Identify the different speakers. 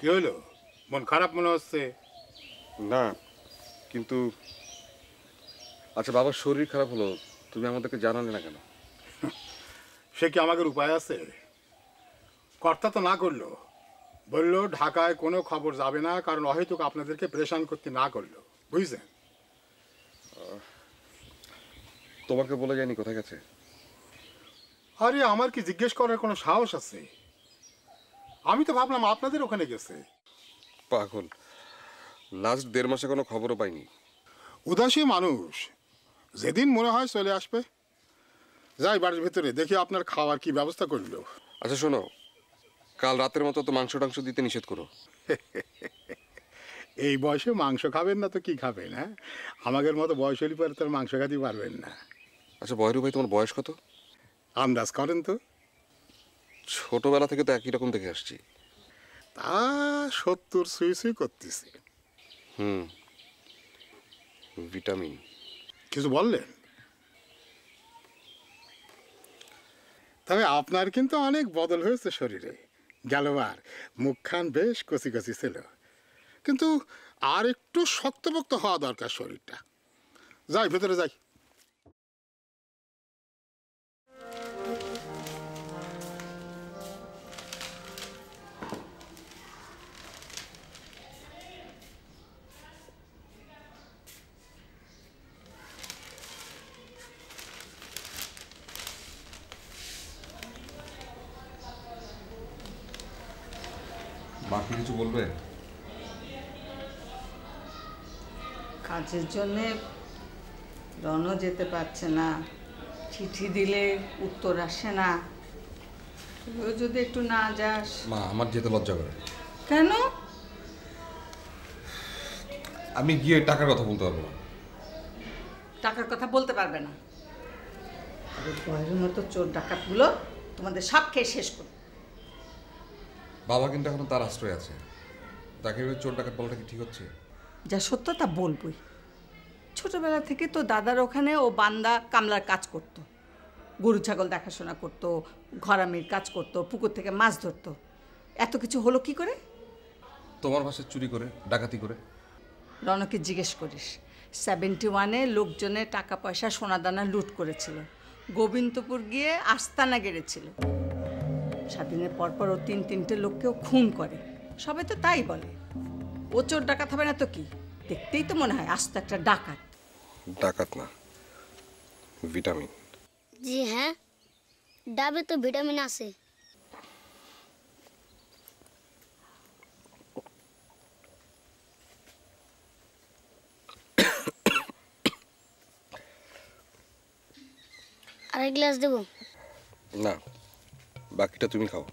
Speaker 1: কি হলো, মন খারাপ মনে হচ্ছে?
Speaker 2: না, কিন্তু আচ্ছা, বাবার শরীর খারাপ হলো, তুমি আমাদেরকে জানালে না কেন?
Speaker 1: সে কি আমাদের উপায় আছে? কর্তা তো না করলো, বললো ঢাকায় কোনো খবর যাবে না, কারণ অহেতুক আপনাদেরকে প্রেশান করতে না করলো, বুঝছেন?
Speaker 2: তোমাকে বলে যায়নি কোথায় গেছে?
Speaker 1: আরে আমার কি জিজ্ঞেস করার কোনো সাহস আছে? আমি তো ভাবলাম আপনাদের ওখানে গেছে।
Speaker 2: পাগল, লাস্ট 1.5 মাসে কোনো খবরও পাইনি।
Speaker 1: উদাসী মানুষ, যেদিন মনে হয় চলে আসবে। যাই বাড়ির ভেতরে, দেখি আপনার খাওয়ার কি ব্যবস্থা করলো।
Speaker 2: আচ্ছা শোনো, কাল রাতের মতো তো মাংস টাংস দিতে নিষেধ করো।
Speaker 1: এই বয়সে মাংস খাবেন না তো কি খাবেন? হ্যাঁ, আমাদের মতো বয়স হলে পরে তার মাংস খাতে পারবেন না।
Speaker 2: আচ্ছা বয়রু ভাই, তোমার বয়স কত?
Speaker 1: আন্দাজ করেন তো।
Speaker 2: ছোটবেলা থেকে তো একই রকম দেখে আসছি।
Speaker 1: তা 70 সুই সুই করতেছে।
Speaker 2: হুম, ভিটামিন।
Speaker 1: কিছু বললেন? তবে আপনার কিন্তু অনেক বদল হয়েছে শরীরে। গেলবার মুখখান বেশ কচি কচি ছিল, কিন্তু আর একটু শক্তপোক্ত হওয়া দরকার শরীরটা। যাই ভেতরে যাই।
Speaker 2: বাকি কিছু বলবে?
Speaker 3: কাজের জন্যে রনও যেতে পারছে না, চিঠি দিলে উত্তর আসে না। তুইও যদি একটু না যাস।
Speaker 2: মা, আমার যেতে লজ্জা করে।
Speaker 3: কেন?
Speaker 2: আমি গিয়ে টাকার কথা বলতে পারবো না।
Speaker 3: টাকার কথা বলতে পারবে না? আর বয়ের মতো চোর ডাকাতগুলো তোমাদের সব খেয়ে শেষ করবে।
Speaker 2: বাবা কিন্তু এখন তার আশ্রয় আছে, তাকে এভাবে চোর ডাকাত বলাটা কি ঠিক হচ্ছে?
Speaker 3: যা সত্য তা বলবই। ছোটবেলা থেকে তো দাদার ওখানে ও বান্দা কামলার কাজ করতো, গরু ছাগল দেখাশোনা করতো, ঘরামির কাজ করতো, পুকুর থেকে মাছ ধরতো। এত কিছু হলো কি করে?
Speaker 2: তোমার বাসায় চুরি করে, ডাকাতি করে।
Speaker 3: রনকে জিজ্ঞেস করিস। 71-এ লোকজনে টাকা পয়সা সোনাদানা লুট করেছিল, গোবিন্দপুর গিয়ে আস্তানা গেড়েছিল। স্বাধীনের পরপর ও 3-3টে লোককেও খুন করে। সবাই তো তাই বলে। ও চোর ডাকাত হবে না তো কি? দেখতেই তো মনে হয় আস্ত একটা ডাকাত।
Speaker 2: ডাকাত না, ভিটামিন।
Speaker 4: জি হ্যাঁ, ডাবে তো ভিটামিন আছে। আরেক গ্লাস দেবো?
Speaker 2: না, বাকিটা তুমি খাও।